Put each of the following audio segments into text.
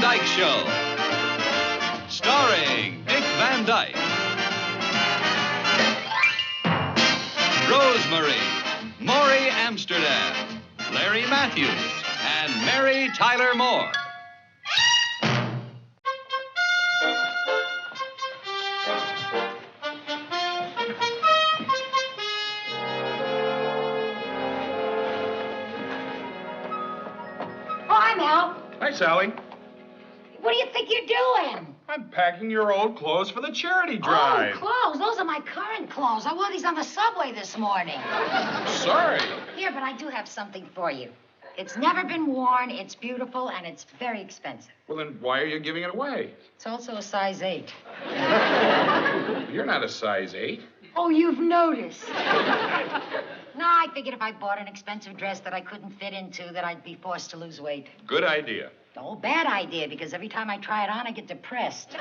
Van Dyke Show. Starring Dick Van Dyke, Rosemary, Maury Amsterdam, Larry Matthews, and Mary Tyler Moore. Hi, Mel. Hi, Sally. What do you think you're doing? I'm packing your old clothes for the charity drive. Oh, clothes. Those are my current clothes. I wore these on the subway this morning. Sorry. Here, but I do have something for you. It's never been worn, it's beautiful, and it's very expensive. Well, then why are you giving it away? It's also a size 8. You're not a size 8. Oh, you've noticed. No, I figured if I bought an expensive dress that I couldn't fit into, that I'd be forced to lose weight. Good idea. Oh, bad idea, because every time I try it on, I get depressed.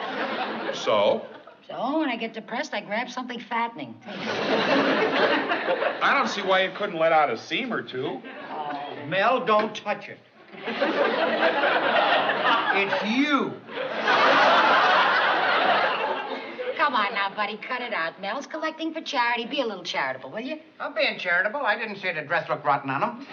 So? So, when I get depressed, I grab something fattening. I don't see why you couldn't let out a seam or two. Mel, don't touch it. It's you. Come on now, buddy, cut it out. Mel's collecting for charity. Be a little charitable, will you? I'm being charitable. I didn't say the dress looked rotten on him.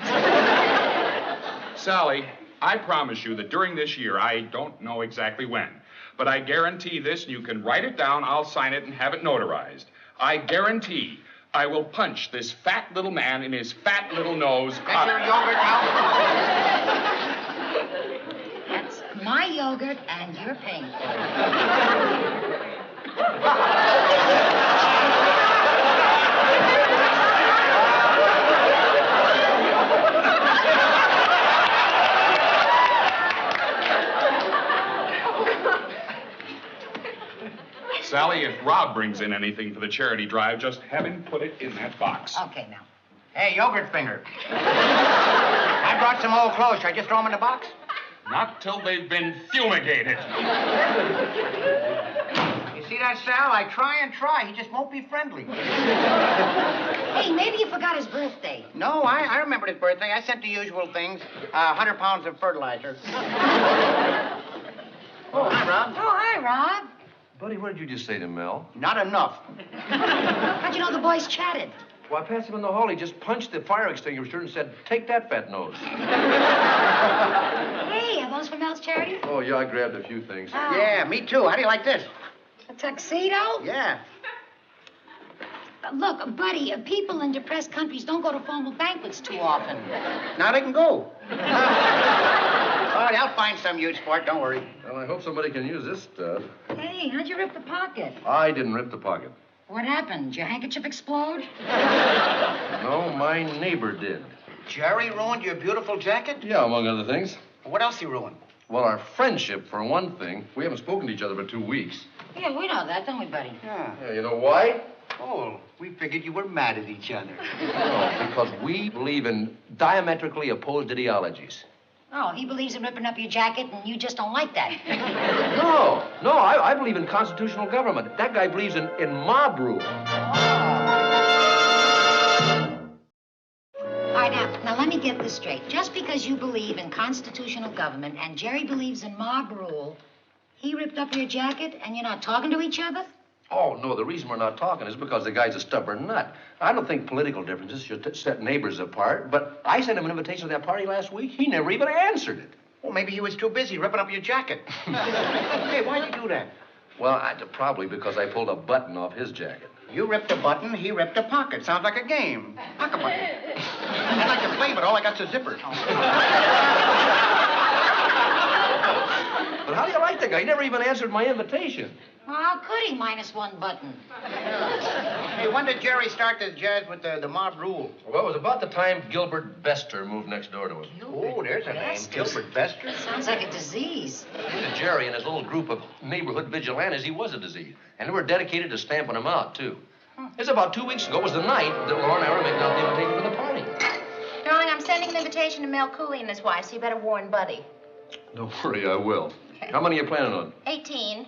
Sally, I promise you that during this year, I don't know exactly when, but I guarantee this, and you can write it down, I'll sign it and have it notarized. I guarantee I will punch this fat little man in his fat little nose. That's your yogurt now? That's my yogurt, and you're paying for it. Sally, if Rob brings in anything for the charity drive, just have him put it in that box. Okay, now. Hey, yogurt finger. I brought some old clothes. Should I just throw them in the box? Not till they've been fumigated. You see that, Sal? I try and try. He just won't be friendly. Hey, maybe you forgot his birthday. No, I remembered his birthday. I sent the usual things. 100 pounds of fertilizer. Oh, hi, Rob. Oh, hi, Rob. Buddy, what did you just say to Mel? Not enough. How'd you know the boys chatted? Well, I passed him in the hall. He just punched the fire extinguisher and said, "Take that, fat nose." Hey, are those for Mel's charity? Oh, yeah, I grabbed a few things. Oh. Yeah, me too. How do you like this? A tuxedo? Yeah. Look, buddy, people in depressed countries don't go to formal banquets too often. Now they can go. All right, I'll find some use for it. Don't worry. Well, I hope somebody can use this stuff. Hey, how'd you rip the pocket? I didn't rip the pocket. What happened? Did your handkerchief explode? No, my neighbor did. Jerry ruined your beautiful jacket? Yeah, among other things. What else he ruined? Well, our friendship, for one thing. We haven't spoken to each other for 2 weeks. Yeah, we know that, don't we, buddy? Yeah. Yeah, you know why? Oh, we figured you were mad at each other. No, because we believe in diametrically opposed ideologies. Oh, he believes in ripping up your jacket, and you just don't like that. No, I believe in constitutional government. That guy believes in mob rule. All right, now let me get this straight. Just because you believe in constitutional government and Jerry believes in mob rule, he ripped up your jacket and you're not talking to each other? Oh, no, the reason we're not talking is because the guy's a stubborn nut. I don't think political differences should set neighbors apart, but I sent him an invitation to that party last week. He never even answered it. Well, maybe he was too busy ripping up your jacket. Hey, why'd you do that? Well, probably because I pulled a button off his jacket. You ripped a button, he ripped a pocket. Sounds like a game. Pocket button. I'd like to play, but all I got's a zipper. But how do you like the guy? He never even answered my invitation. Well, how could he minus one button? Hey, when did Jerry start this jazz with the mob rule? Well, it was about the time Gilbert Bester moved next door to him. Oh, there's a name. Gilbert Bester. Sounds like a disease. To Jerry and his little group of neighborhood vigilantes, he was a disease. And they were dedicated to stamping him out, too. It's about 2 weeks ago was the night that Laura and I were making out the invitation for the party. Darling, I'm sending an invitation to Mel Cooley and his wife, so you better warn Buddy. Don't worry, I will. Okay. How many are you planning on? 18.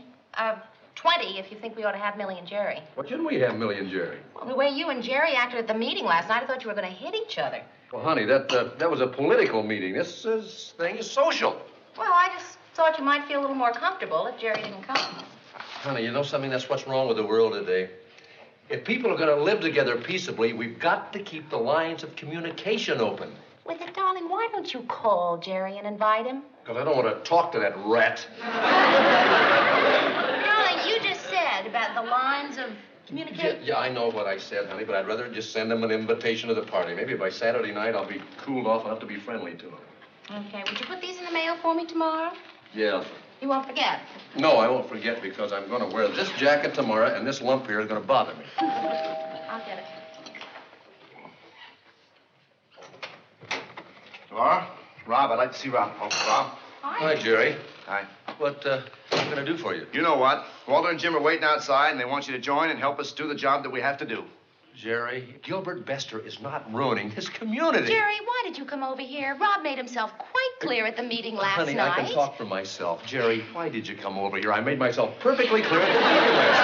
20 if you think we ought to have Millie and Jerry. Why shouldn't we have Millie and Jerry? Well, the way you and Jerry acted at the meeting last night, I thought you were going to hit each other. Well, honey, that was a political meeting. This thing is social. Well, I just thought you might feel a little more comfortable if Jerry didn't come. Honey, you know something? That's what's wrong with the world today. If people are going to live together peaceably, we've got to keep the lines of communication open. Well, then, darling, why don't you call Jerry and invite him? Because I don't want to talk to that rat. Darling, you just said about the lines of communication. Yeah, I know what I said, honey, but I'd rather just send him an invitation to the party. Maybe by Saturday night I'll be cooled off enough to be friendly to him. Okay, would you put these in the mail for me tomorrow? Yeah. You won't forget. No, I won't forget because I'm going to wear this jacket tomorrow, and this lump here is going to bother me. I'll get it. Laura? Rob, I'd like to see Rob. Oh, Rob? Hi, Jerry. Hi. What am I going to do for you? You know what? Walter and Jim are waiting outside, and they want you to join and help us do the job that we have to do. Jerry, Gilbert Bester is not ruining his community. Jerry, why did you come over here? Rob made himself quite clear at the meeting last Honey, night. I can talk for myself. Jerry, why did you come over here? I made myself perfectly clear at the meeting last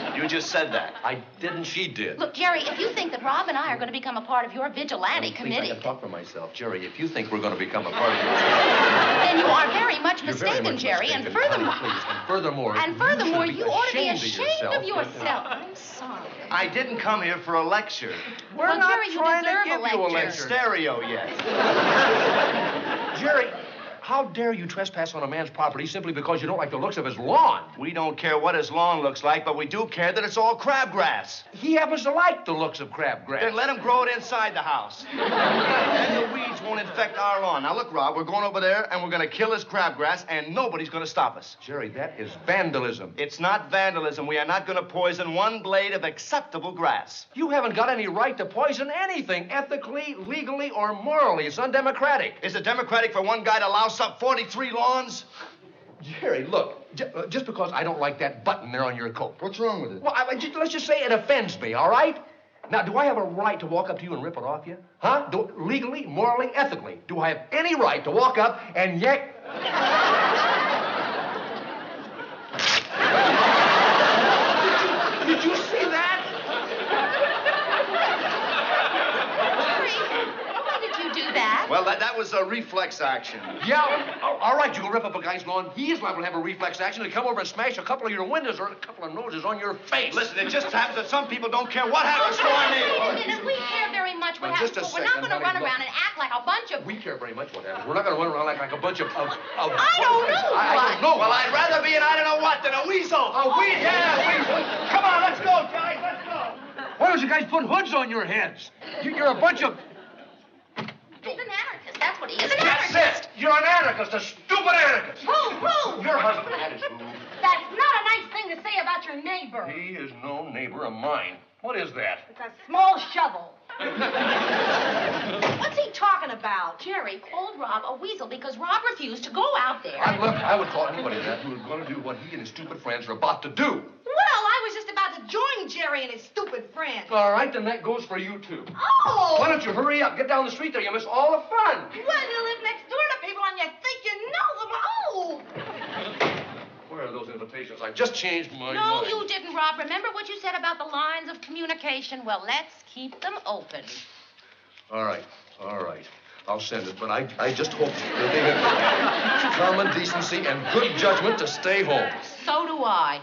night. You just said that. I didn't, she did. Look, Jerry, if you think that Rob and I are going to become a part of your vigilante committee... I can talk for myself. Jerry, if you think we're going to become a part of your... Then you are very much You're mistaken, very much Jerry. mistaken. And furthermore... Honey, please, And furthermore, should be you ought to be ashamed ashamed of yourself. I'm sorry. I didn't come here for a lecture. We're not Jerry, you trying to deserve give a you a lecture. lecture. Stereo yet. Jerry, how dare you trespass on a man's property simply because you don't like the looks of his lawn? We don't care what his lawn looks like, but we do care that it's all crabgrass. He happens to like the looks of crabgrass. Then let him grow it inside the house. And the weeds won't infect our lawn. Now, look, Rob, we're going over there, and we're going to kill his crabgrass, and nobody's going to stop us. Jerry, that is vandalism. It's not vandalism. We are not going to poison one blade of acceptable grass. You haven't got any right to poison anything, ethically, legally, or morally. It's undemocratic. Is it democratic for one guy to louse up 43 lawns? Jerry, look, just because I don't like that button there on your coat. What's wrong with it? Well, let's just say it offends me, all right? Now, do I have a right to walk up to you and rip it off you? Huh? Legally, morally, ethically, do I have any right to walk up and yank... Did you see that? Why did you do that? Well, that was a reflex action. Yeah, all right, you go rip up a guy's lawn. He is liable to have a reflex action and come over and smash a couple of your windows or a couple of noses on your face. Listen, it just happens that some people don't care what happens to our Wait a neighbor. minute, we care very much what Now, happens, just a but we're not second, going to honey, run look. around and act like a bunch of... We care very much what happens. We're not going to run around like a bunch of I don't know I don't know. Well, I'd rather be an I don't know what than a weasel. A weasel? Yeah, weasel. Come on, let's go, guys, let's go. Why don't you guys put hoods on your heads? You're a bunch of... He's an anarchist, that's what he is, an That's anarchist. it. You're an anarchist, a stupid anarchist. Who? Your husband had his room. That's not a nice thing to say about your neighbor. He is no neighbor of mine. What is that? It's a small shovel. What's he talking about? Jerry called Rob a weasel because Rob refused to go out there. I would call anybody that who was going to do what he and his stupid friends are about to do. Well, I was just about to join Jerry and his stupid friend. All right, then that goes for you, too. Oh! Why don't you hurry up? Get down the street there. You miss all the fun. Well, you live next door to people and you think you know them. Oh! Where are those invitations? I just changed my No, mind. you didn't, Rob. Remember what you said about the lines of communication? Well, let's keep them open. All right. I'll send it, but I just hope that they have common decency and good judgment to stay home. So do I.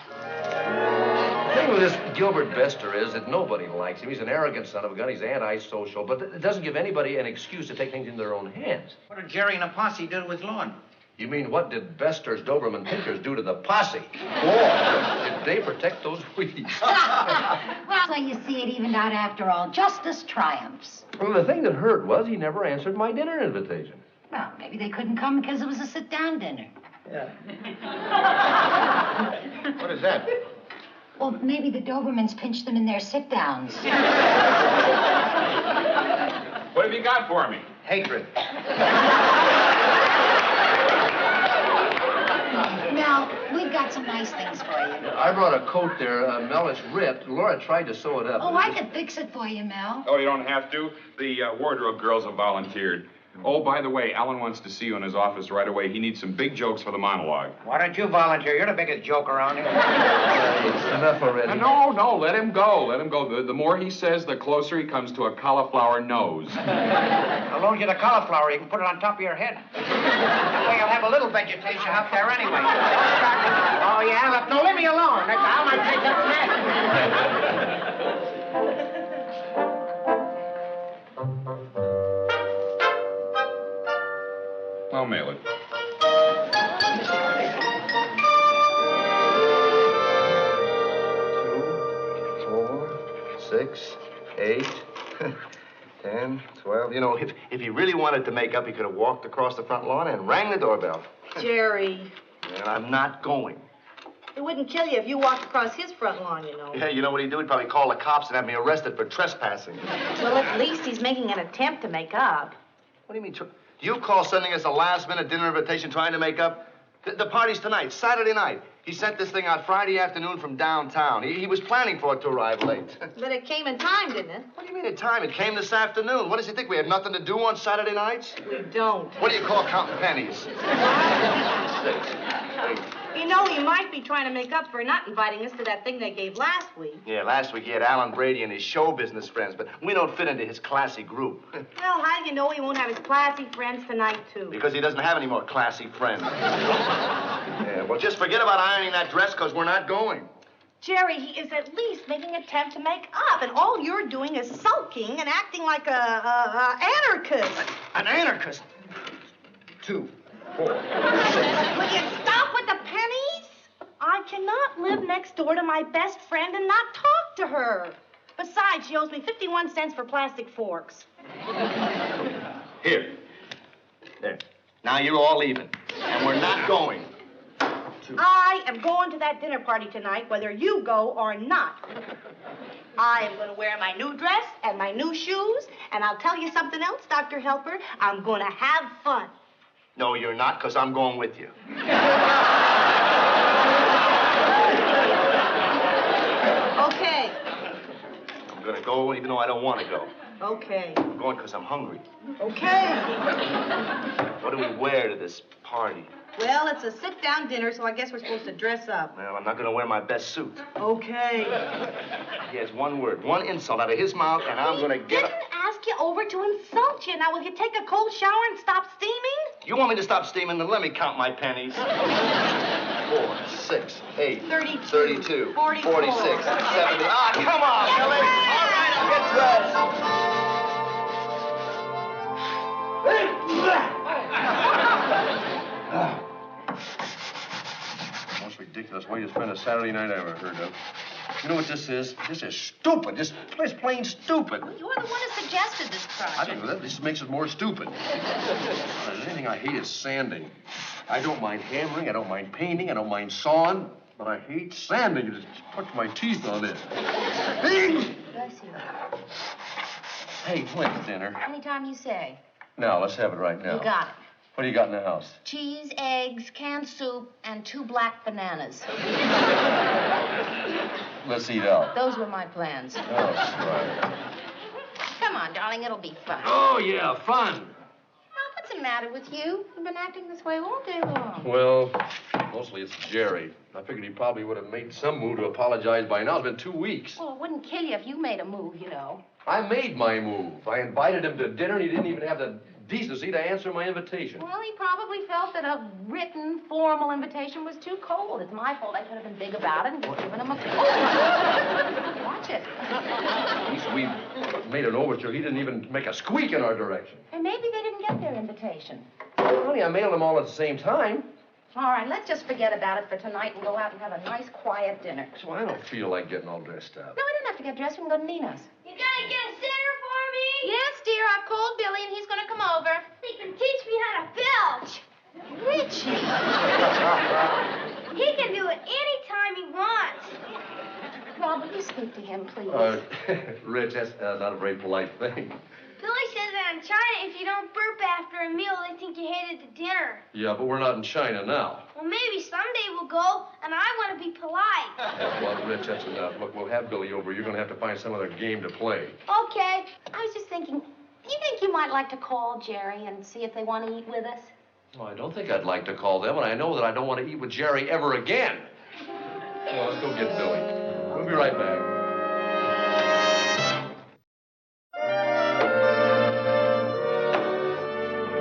The thing with this Gilbert Bester is that nobody likes him. He's an arrogant son of a gun. He's antisocial, but it doesn't give anybody an excuse to take things into their own hands. What did Jerry and the posse do to his lawn? You mean, what did Bester's Doberman Pinchers do to the posse? Boy, did they protect those weeds. Well, so you see, it evened out after all. Justice triumphs. Well, the thing that hurt was he never answered my dinner invitation. Well, maybe they couldn't come because it was a sit-down dinner. What is that? Well, maybe the Dobermans pinched them in their sit-downs. What have you got for me? Hatred. Now, we've got some nice things for you. I brought a coat there. Mel, it's ripped. Laura tried to sew it up. Oh, I could fix it for you, Mel. Oh, you don't have to? The wardrobe girls have volunteered. Oh, by the way, Alan wants to see you in his office right away. He needs some big jokes for the monologue. Why don't you volunteer? You're the biggest joke around here. Enough already. No, let him go. Let him go. The more he says, the closer he comes to a cauliflower nose. I'll loan you the cauliflower. You can put it on top of your head. That way you'll have a little vegetation up there anyway. Oh, yeah? No, leave me alone. I might take that next. I'll mail it. 2, 4, 6, 8, 10, 12. You know, if he really wanted to make up, he could have walked across the front lawn and rang the doorbell. Jerry, And I'm not going. it wouldn't kill you if you walked across his front lawn, you know. Yeah, you know what he'd do? He'd probably call the cops and have me arrested for trespassing. Well, at least he's making an attempt to make up. What do you mean? You call sending us a last-minute dinner invitation trying to make up? The party's tonight, Saturday night. He sent this thing out Friday afternoon from downtown. He was planning for it to arrive late. But it came in time, didn't it? What do you mean in time? It came this afternoon. What does he think? We have nothing to do on Saturday nights? We don't. What do you call counting pennies? 6, 8. You know, he might be trying to make up for not inviting us to that thing they gave last week. Yeah, last week he had Alan Brady and his show business friends, but we don't fit into his classy group. Well, how do you know he won't have his classy friends tonight, too? Because he doesn't have any more classy friends. Yeah, well, just forget about ironing that dress, because we're not going. Jerry, he is at least making an attempt to make up, and all you're doing is sulking and acting like a anarchist. An anarchist? 2, 4. Will you stop with the pennies? I cannot live next door to my best friend and not talk to her. Besides, she owes me 51 cents for plastic forks. Here. There. Now you're all even. And we're not going. 2. I am going to that dinner party tonight, whether you go or not. I am going to wear my new dress and my new shoes, and I'll tell you something else, Dr. Helper. I'm going to have fun. No, you're not, because I'm going with you. Okay. I'm going to go even though I don't want to go. Okay. I'm going because I'm hungry. Okay. What do we wear to this party? Well, it's a sit-down dinner, so I guess we're supposed to dress up. Well, I'm not going to wear my best suit. Okay. He has one word, one insult out of his mouth, and I'm going to get up. Didn't ask you over to insult you. Now, will you take a cold shower and stop steaming? You want me to stop steaming? Then let me count my pennies. 4, 6, 8, 32, 32, 44, 46, 70. Ah, come on, Billy. All right, I'll get dressed. Most ridiculous way to spend a Saturday night I ever heard of. You know what this is? This is stupid. This is plain stupid. Well, you're the one who suggested this project. I think that this makes it more stupid. If there's anything I hate is sanding. I don't mind hammering, I don't mind painting, I don't mind sawing, but I hate sanding. It just puts my teeth on it. Bless you. Hey, when's dinner? Anytime you say. Now, let's have it right now. You got it. What do you got in the house? Cheese, eggs, canned soup, and 2 black bananas. Let's eat out. Those were my plans. Oh, right. Come on, darling, it'll be fun. Oh, yeah, fun. Now, what's the matter with you? You've been acting this way all day long. Well, mostly it's Jerry. I figured he probably would have made some move to apologize by now. It's been 2 weeks. Well, it wouldn't kill you if you made a move, you know. I made my move. I invited him to dinner, and he didn't even have the decency to answer my invitation. Well, he probably felt that a written, formal invitation was too cold. It's my fault. I could have been big about it and just given him a call. Watch it. At least we made an overture. He didn't even make a squeak in our direction. And maybe they didn't get their invitation. Honey, I mailed them all at the same time. All right, let's just forget about it for tonight and go out and have a nice, quiet dinner. So I don't feel like getting all dressed up. No, we don't have to get dressed. We can go to Nina's. You gonna get a sitter for me? Yes, dear. I've called Billy, and he's going to come over. He can teach me how to belch. Richie. He can do it anytime he wants. Rob, will you speak to him, please? Rich, that's not a very polite thing. Billy says that in China, if you don't burp after a meal, they think you hated the dinner. Yeah, but we're not in China now. Well, maybe someday we'll go, and I want to be polite. Yeah, well, Rich, that's enough. Look, we'll have Billy over. You're going to have to find some other game to play. Okay. I was just thinking, You think you might like to call Jerry and see if they want to eat with us? Well, I don't think I'd like to call them, and I know that I don't want to eat with Jerry ever again. Well, let's go get Billy. We'll be right back.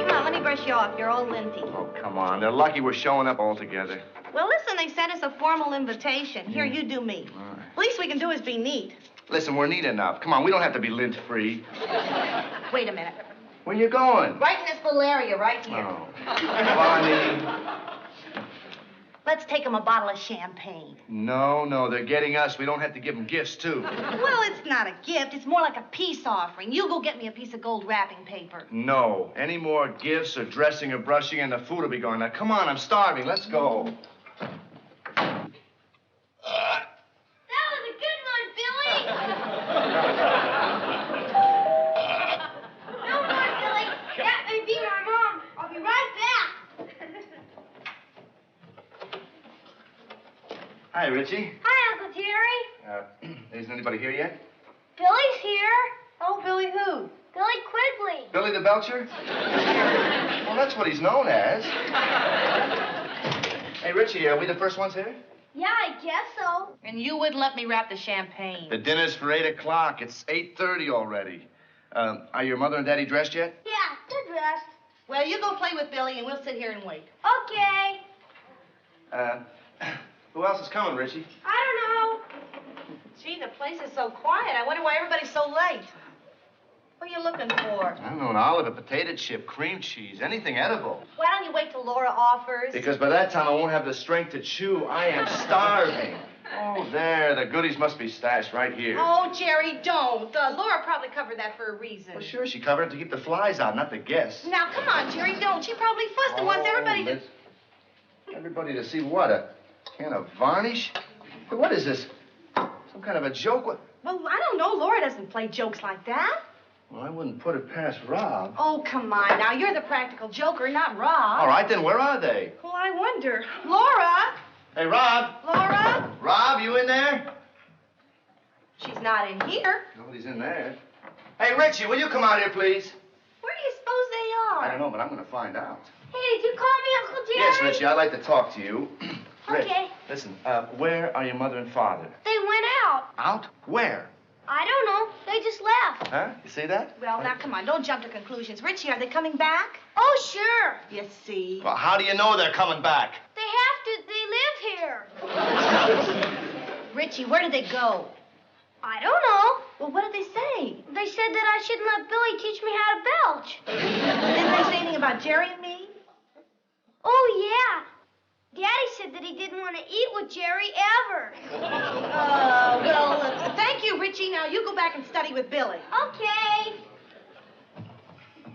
Come on, let me brush you off. You're all linty. Oh, come on. They're lucky we're showing up all together. Well, listen, they sent us a formal invitation. Here, you do me. All right. Least we can do is be neat. Listen, we're neat enough. Come on, we don't have to be lint-free. Wait a minute. Where you going? Right in this little area, right here. Oh. Bonnie. Let's take them a bottle of champagne. No, they're getting us. We don't have to give them gifts, too. Well, it's not a gift. It's more like a peace offering. You go get me a piece of gold wrapping paper. No. Any more gifts or dressing or brushing, and the food will be gone. Now, come on, I'm starving. Let's go. That was a good one, Billy. No more, Billy. That may be my mom. I'll be right back. Hi, Richie. Hi, Uncle Jerry. Isn't anybody here yet? Billy's here. Oh, Billy who? Billy Quigley. Billy the Belcher? Well, that's what he's known as. Hey, Richie, are we the first ones here? Yeah, I guess so. And you wouldn't let me wrap the champagne. The dinner's for 8 o'clock. It's 8:30 already. Are your mother and daddy dressed yet? Yeah, they're dressed. Well, you go play with Billy, and we'll sit here and wait. Okay. Who else is coming, Richie? I don't know. Gee, the place is so quiet. I wonder why everybody's so late. What are you looking for? I don't know, an olive, a potato chip, cream cheese, anything edible. Why don't you wait till Laura offers? Because by that time I won't have the strength to chew. I am starving. Oh, there. The goodies must be stashed right here. Oh, Jerry, don't. Laura probably covered that for a reason. Well, sure, she covered it to keep the flies out, not the guests. Now, come on, Jerry, don't. She probably fussed and wants everybody to... Everybody to see what? A can of varnish? What is this? Some kind of a joke? What? Well, I don't know. Laura doesn't play jokes like that. Well, I wouldn't put it past Rob. Oh, come on. Now, you're the practical joker, not Rob. All right, then where are they? Well, I wonder. Laura? Hey, Rob. Laura? Rob, you in there? She's not in here. Nobody's in there. Hey, Richie, will you come out here, please? Where do you suppose they are? I don't know, but I'm going to find out. Hey, did you call me Uncle Jerry? Yes, Richie, I'd like to talk to you. Rich, Okay. listen, where are your mother and father? They went out. Out? Where? I don't know. They just left. Huh? You see that? Well, now, come on. Don't jump to conclusions. Richie, are they coming back? Oh, sure. You see. Well, how do you know they're coming back? They have to. They live here. Richie, where did they go? I don't know. Well, what did they say? They said that I shouldn't let Billy teach me how to belch. Didn't they say anything about Jerry and me? Oh, yeah. Daddy said that he didn't want to eat with Jerry ever. Thank you, Richie. Now, you go back and study with Billy. Okay.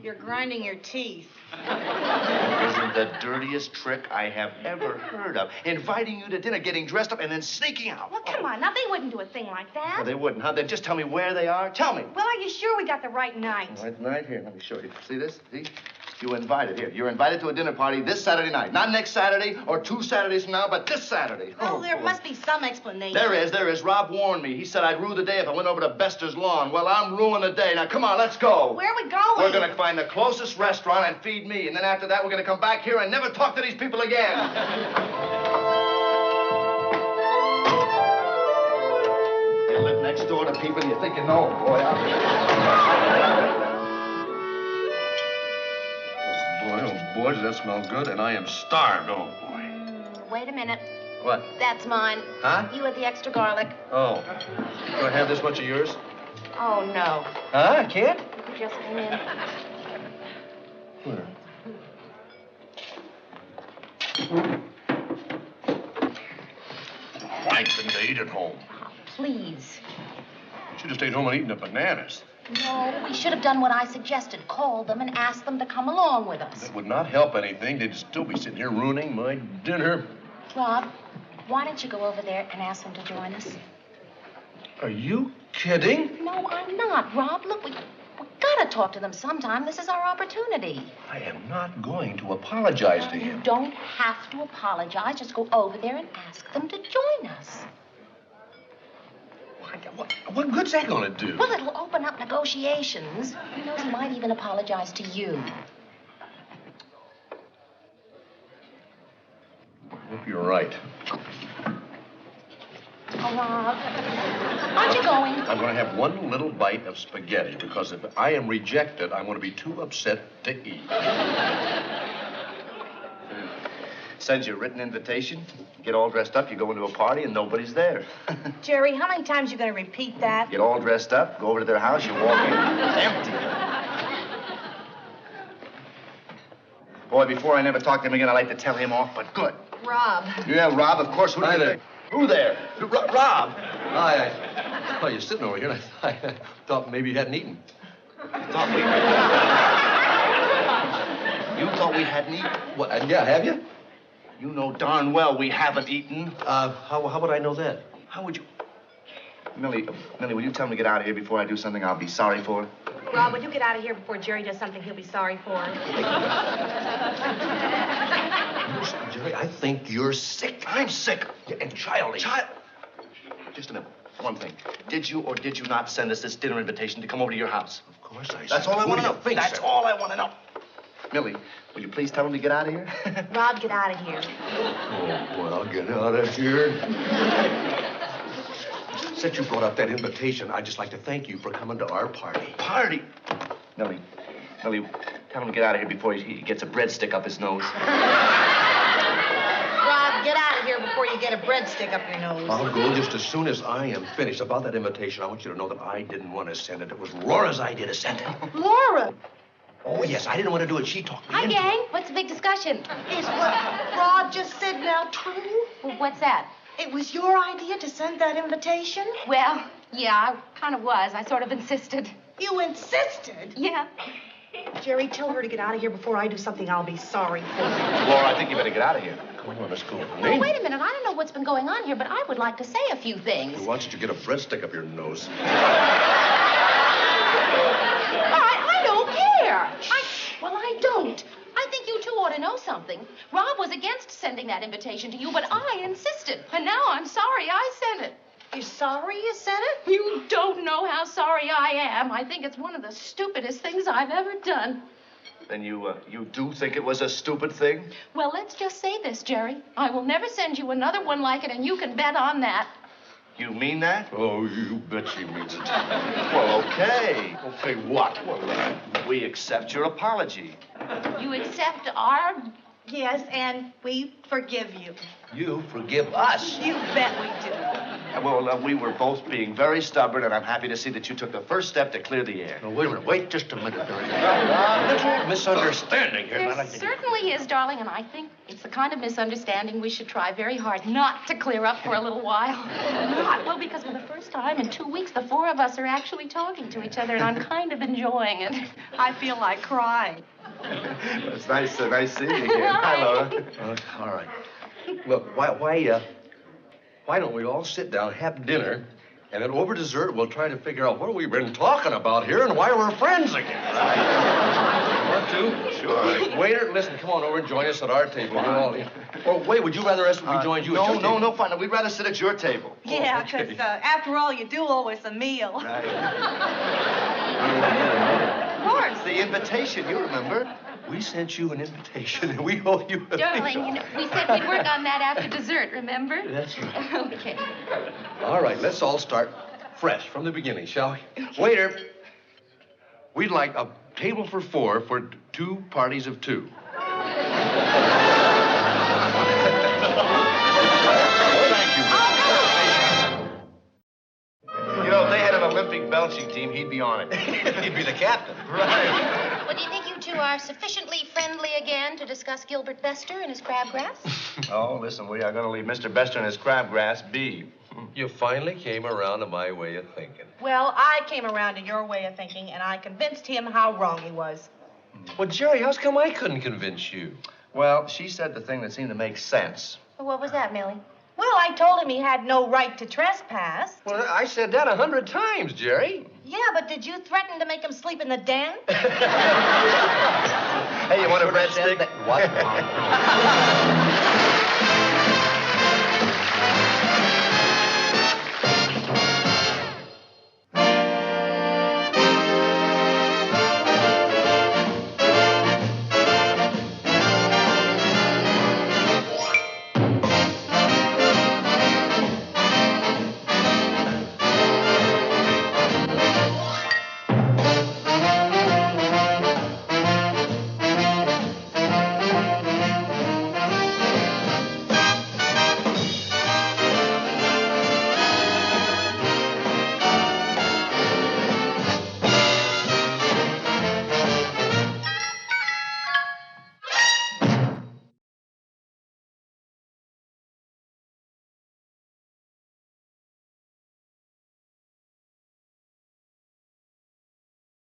You're grinding your teeth. Isn't the dirtiest trick I have ever heard of. Inviting you to dinner, getting dressed up, and then sneaking out. Well, come on. Now, they wouldn't do a thing like that. Well, they wouldn't, huh? They'd just tell me where they are. Tell me. Well, are you sure we got the right night? Right here. Let me show you. See this? See? You invited. Here, you're invited to a dinner party this Saturday night. Not next Saturday or 2 Saturdays from now, but this Saturday. Well, there must be some explanation. There is. Rob warned me. He said I'd rue the day if I went over to Bester's lawn. Well, I'm ruining the day. Now, come on, let's go. Where are we going? We're going to find the closest restaurant and feed me. And then after that, we're going to come back here and never talk to these people again. You live next door to people and you think you know them, boy. Boy, does that smell good, and I am starved, oh, boy. Wait a minute. What? That's mine. Huh? You had the extra garlic. Oh. Do I have this much of yours? Oh, no. Huh? I can't? You just come in. Where? Why couldn't they eat at home? Oh, please. You should have stayed home and eaten the bananas. No, we should have done what I suggested. Called them and asked them to come along with us. That would not help anything. They'd still be sitting here ruining my dinner. Rob, why don't you go over there and ask them to join us? Are you kidding? No, I'm not. Rob, look, we gotta talk to them sometime. This is our opportunity. I am not going to apologize to him. You don't have to apologize. Just go over there and ask them to join us. What good's that gonna do? Well, it'll open up negotiations. Who knows, he might even apologize to you. I hope you're right. Oh, Rob. Aren't you going? I'm going to have one little bite of spaghetti because if I am rejected, I'm going to be too upset to eat. Sends you a written invitation. You get all dressed up, you go into a party, and nobody's there. Jerry, how many times you gonna repeat that? Get all dressed up, go over to their house, you walk in, empty. Boy, before I never talk to him again, I'd like to tell him off, but good. Rob. Yeah, Rob, of course. Who do you think? Who there? Rob. Hi, I saw you sitting over here, and I thought maybe you hadn't eaten. You thought we hadn't eaten? What, yeah, have you? You know darn well we haven't eaten. How would I know that? How would you... Millie, will you tell me to get out of here before I do something I'll be sorry for? Rob, would you get out of here before Jerry does something he'll be sorry for? Jerry, I think you're sick. I'm sick. And childish. Just a minute. One thing. Did you or did you not send us this dinner invitation to come over to your house? Of course I did. That's all I want to know. That's all I want to know. Millie, will you please tell him to get out of here? Rob, get out of here. Oh, boy, I'll get out of here. Since you brought up that invitation, I'd just like to thank you for coming to our party. Party? Millie, tell him to get out of here before he gets a breadstick up his nose. Rob, get out of here before you get a breadstick up your nose. I'll go just as soon as I am finished. About that invitation, I want you to know that I didn't want to send it. It was Laura's idea to send it. Laura! Oh, yes, I didn't want to do it. She talked me Hi, into gang. it. What's the big discussion? Is what Rob just said now true? Well, what's that? It was your idea to send that invitation? Well, yeah, I kind of was. I sort of insisted. You insisted? Yeah. Jerry, tell her to get out of here before I do something I'll be sorry for. Laura, I think you better get out of here. Come on, let's go. Well, wait a minute. I don't know what's been going on here, but I would like to say a few things. Why don't you get a breadstick up your nose? I don't care. I don't. I think you two ought to know something. Rob was against sending that invitation to you, but I insisted. And now I'm sorry I sent it. You're sorry you sent it? You don't know how sorry I am. I think it's one of the stupidest things I've ever done. Then you do think it was a stupid thing? Well, let's just say this, Jerry. I will never send you another one like it, and you can bet on that. You mean that? Oh, you bet she means it. Well, okay. Okay, what? Well, we accept your apology. You accept our... Yes, and we forgive you. You forgive us. You bet we do. Well, we were both being very stubborn, and I'm happy to see that you took the first step to clear the air. Now, wait a minute. Wait just a minute. There's a little misunderstanding here. There certainly is, darling, and I think it's the kind of misunderstanding we should try very hard not to clear up for a little while. Not? Well, because for the first time in 2 weeks, the four of us are actually talking to each other, and I'm kind of enjoying it. I feel like crying. It's nice seeing you again. Hi, Laura. All right. Look, why don't we all sit down, have dinner, and then over dessert, we'll try to figure out what we've been talking about here and why we're friends again. Want to? Sure. Waiter, listen, come on over and join us at our table. Or wait, would you rather us we joined you at your table? No, fine. We'd rather sit at your table. Yeah, because after all, you do owe us a meal. Right. Of course. The invitation, you remember? We sent you an invitation, and we owe you a Darling, meal. we said we'd work on that after dessert, remember? That's right. Okay. All right, let's all start fresh from the beginning, shall we? Waiter, we'd like a table for 4 for 2 parties of 2. Thank you. You know, if they had an Olympic belching team, he'd be on it. He'd be the captain. Right. Well, do you think you two are sufficiently friendly again to discuss Gilbert Bester and his crabgrass? Oh, listen, we are going to leave Mr. Bester and his crabgrass be. You finally came around to my way of thinking. Well, I came around to your way of thinking, and I convinced him how wrong he was. Well, Jerry, how's come I couldn't convince you? Well, she said the thing that seemed to make sense. Well, what was that, Millie? Well, I told him he had no right to trespass. Well, I said that 100 times, Jerry. Yeah, but did you threaten to make him sleep in the den? Hey, you want a breadstick? What?